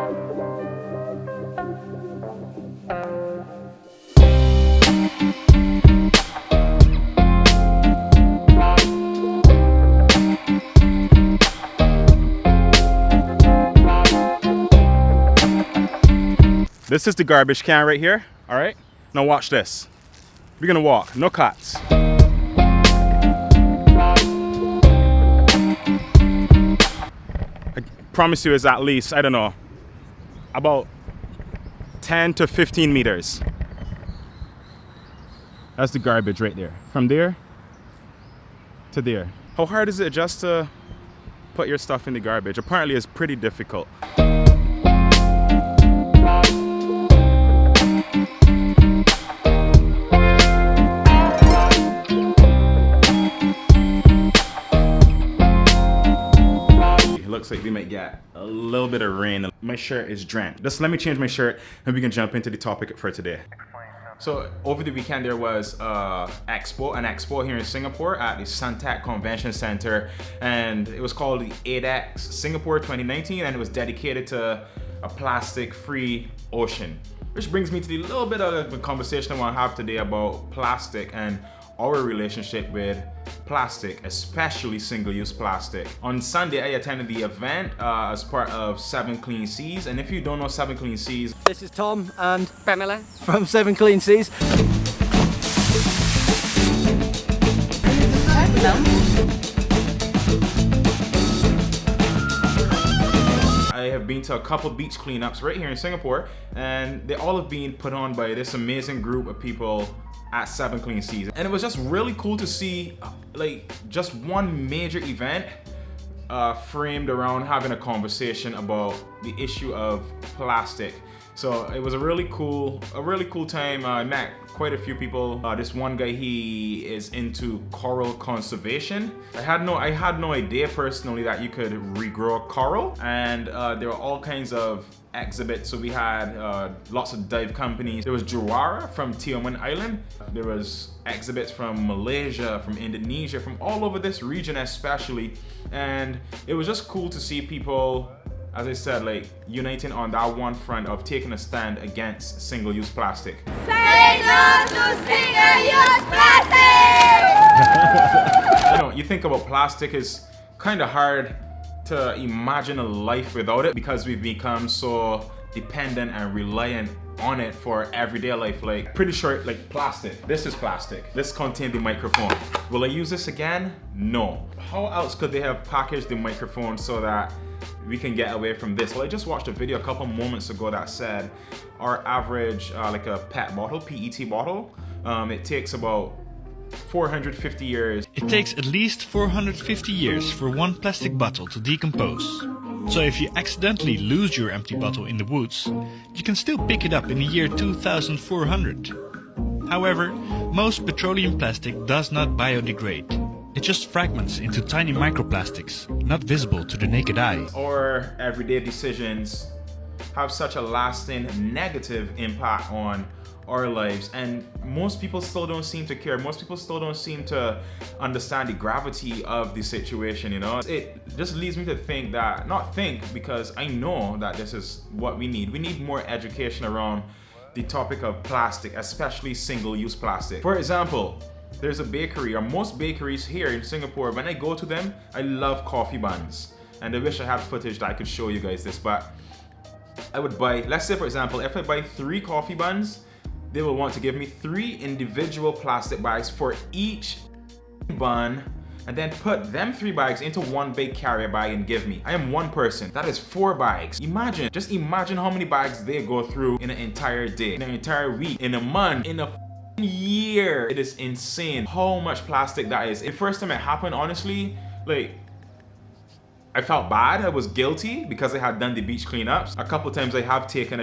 This is the garbage can right here, all right? Now watch this. We're gonna walk, no cuts. I promise you it's at least, I don't know, about 10 to 15 meters. That's the garbage right there. From there to there. How hard is it just to put your stuff in the garbage? Apparently it's pretty difficult. Looks like we might get a little bit of rain. My shirt is drenched. Just let me change my shirt and we can jump into the topic for today. So over the weekend there was an expo here in Singapore at the Suntec Convention Center, and it was called the Adex Singapore 2019, and it was dedicated to a plastic-free ocean. Which brings me to the little bit of the conversation I want to have today about plastic and our relationship with plastic, especially single-use plastic. On Sunday, I attended the event as part of 7 Clean Seas, and if you don't know 7 Clean Seas, this is Tom and Pamela from 7 Clean Seas. I have been to a couple beach cleanups right here in Singapore, and they all have been put on by this amazing group of people at 7 Clean Seas. And it was just really cool to see like just one major event framed around having a conversation about the issue of plastic. So it was a really cool time. I met quite a few people. This one guy, he is into coral conservation. I had no idea personally that you could regrow coral, and there were all kinds of exhibits. So we had lots of dive companies. There was Jawara from Tioman Island. There was exhibits from Malaysia, from Indonesia, from all over this region especially, and it was just cool to see people, as I said, like uniting on that one front of taking a stand against single-use plastic. Say no to single-use plastic! You know, you think about plastic, is kind of hard to imagine a life without it because we've become so dependent and reliant on it for everyday life. Like, pretty sure, like plastic. This is plastic. This contains the microphone. Will I use this again? No. How else could they have packaged the microphone so that we can get away from this? Well, I just watched a video a couple moments ago that said our average, like a PET bottle, PET bottle, it takes about 450 years. It takes at least 450 years for one plastic bottle to decompose. So if you accidentally lose your empty bottle in the woods, you can still pick it up in the year 2400. However, most petroleum plastic does not biodegrade. It just fragments into tiny microplastics, not visible to the naked eye. Our everyday decisions have such a lasting negative impact on our lives, and most people still don't seem to care. Most people still don't seem to understand the gravity of the situation, you know? It just leads me to think that, not think, because I know that this is what we need. We need more education around the topic of plastic, especially single-use plastic. For example, there's a bakery, or most bakeries here in Singapore, when I go to them, I love coffee buns. And I wish I had footage that I could show you guys this, but I would buy, let's say for example, if I buy 3 coffee buns, they will want to give me 3 individual plastic bags for each bun, and then put them 3 bags into one big carrier bag and give me. I am one person. That is 4 bags. Just imagine how many bags they go through in an entire day, in an entire week, in a month, in a year. It is insane how much plastic that is. The first time it happened, honestly, like, I felt bad. I was guilty because I had done the beach cleanups. A couple times I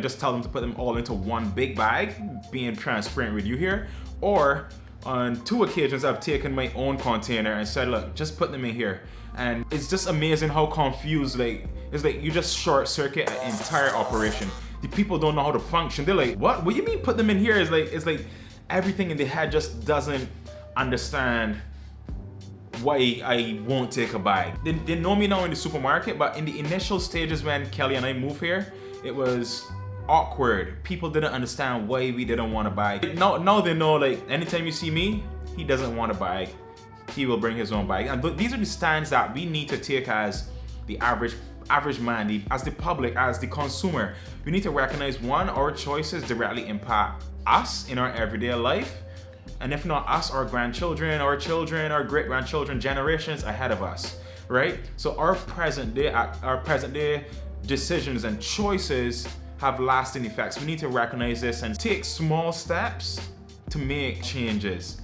just tell them to put them all into one big bag, being transparent with you here. Or on 2 occasions I've taken my own container and said, look, just put them in here. And it's just amazing how confused, like, it's like you just short circuit an entire operation. The people don't know how to function. They're like, what do you mean put them in here? It's like everything in the head just doesn't understand why I won't take a bag. They know me now in the supermarket, but in the initial stages when Kelly and I moved here, It was awkward. People didn't understand why we didn't want to buy. Now they know, like, anytime you see me, he doesn't want a bike, he will bring his own bike. And these are the stands that we need to take as the average man, as the public, as the consumer. We need to recognize, one, our choices directly impact us in our everyday life, and if not us, our grandchildren, our children, our great-grandchildren, generations ahead of us, right? So our present day decisions and choices have lasting effects. We need to recognize this and take small steps to make changes.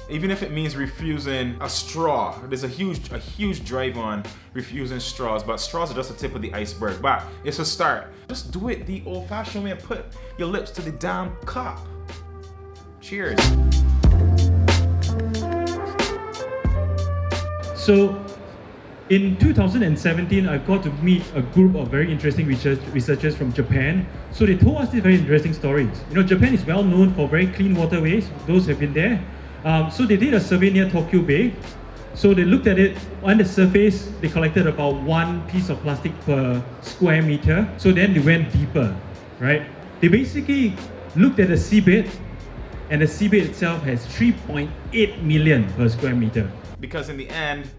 Even if it means refusing a straw. There's a huge drive on refusing straws, but straws are just the tip of the iceberg. But it's a start. Just do it the old-fashioned way and put your lips to the damn cup. Cheers. So in 2017, I got to meet a group of very interesting researchers from Japan. So they told us these very interesting stories. You know, Japan is well known for very clean waterways. Those have been there. So they did a survey near Tokyo Bay. So they looked at it. On the surface, they collected about 1 piece of plastic per square meter. So then they went deeper, right? They basically looked at the seabed, and the seabed itself has 3.8 million per square meter. Because in the end,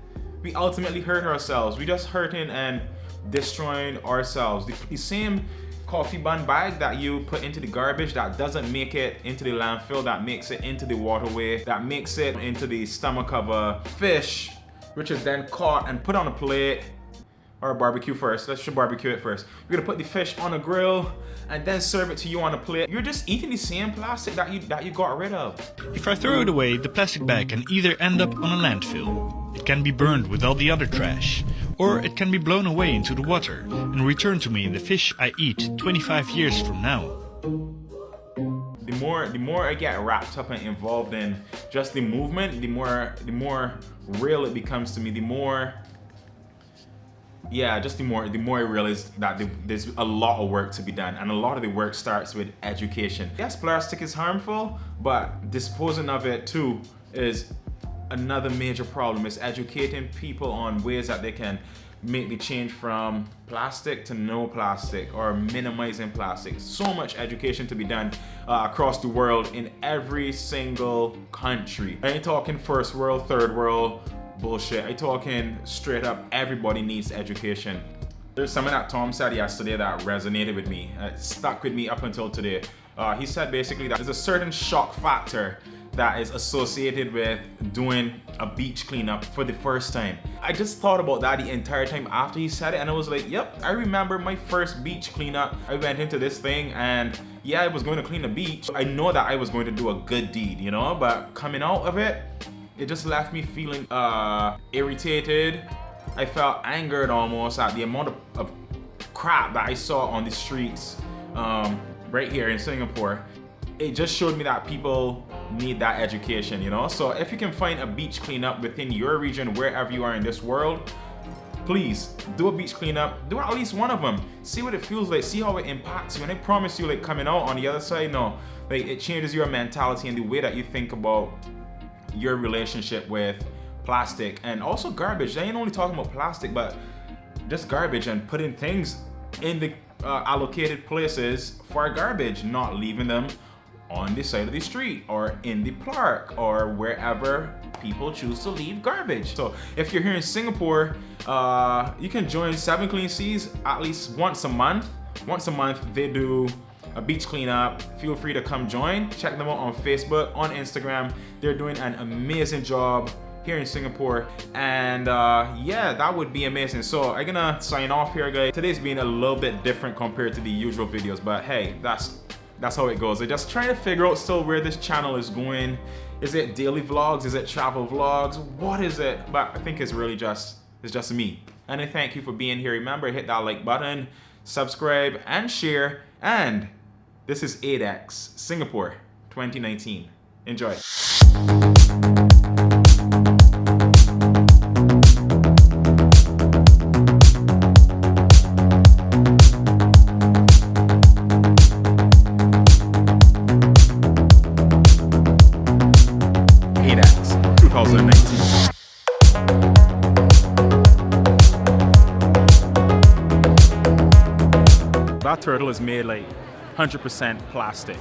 we ultimately hurt ourselves. We just hurting and destroying ourselves. The same coffee bun bag that you put into the garbage that doesn't make it into the landfill, that makes it into the waterway, that makes it into the stomach of a fish, which is then caught and put on a plate or barbecue first. Let's just barbecue it first. We're gonna put the fish on a grill and then serve it to you on a plate. You're just eating the same plastic that you got rid of. If I throw it away, the plastic bag can either end up on a landfill, it can be burned with all the other trash, or it can be blown away into the water and return to me in the fish I eat 25 years from now. The more I get wrapped up and involved in just the movement, the more real it becomes to me. The more I realize that there's a lot of work to be done, and a lot of the work starts with education. Yes, plastic is harmful, but disposing of it too is another major problem. Is educating people on ways that they can make the change from plastic to no plastic or minimizing plastic. So much education to be done across the world in every single country. I ain't talking first world, third world bullshit. I talking straight up, everybody needs education. There's something that Tom said yesterday that resonated with me. It stuck with me up until today. He said basically that there's a certain shock factor that is associated with doing a beach cleanup for the first time. I just thought about that the entire time after he said it, and I was like, yep, I remember my first beach cleanup. I went into this thing and yeah, I was going to clean the beach. I know that I was going to do a good deed, you know, but coming out of it, it just left me feeling irritated. I felt angered almost at the amount of crap that I saw on the streets right here in Singapore. It just showed me that people need that education, you know? So if you can find a beach cleanup within your region, wherever you are in this world, please do a beach cleanup. Do at least one of them. See what it feels like, see how it impacts you. And I promise you, like, coming out on the other side, no, like, it changes your mentality and the way that you think about your relationship with plastic and also garbage. I ain't only talking about plastic, but just garbage and putting things in the allocated places for garbage, not leaving them on the side of the street or in the park or wherever people choose to leave garbage. So if you're here in Singapore, you can join 7 Clean Seas at least once a month. Once a month they do a beach cleanup. Feel free to come join. Check them out on Facebook, on Instagram. They're doing an amazing job here in Singapore, and yeah, that would be amazing. So I'm gonna sign off here, guys. Today's been a little bit different compared to the usual videos, but hey, that's how it goes. I'm just trying to figure out still where this channel is going. Is it daily vlogs? Is it travel vlogs? What is it? But I think it's really just me. And I thank you for being here. Remember, hit that like button, subscribe and share. And this is Adex Singapore 2019. Enjoy. Adex 2019. that turtle is made like 100% plastic.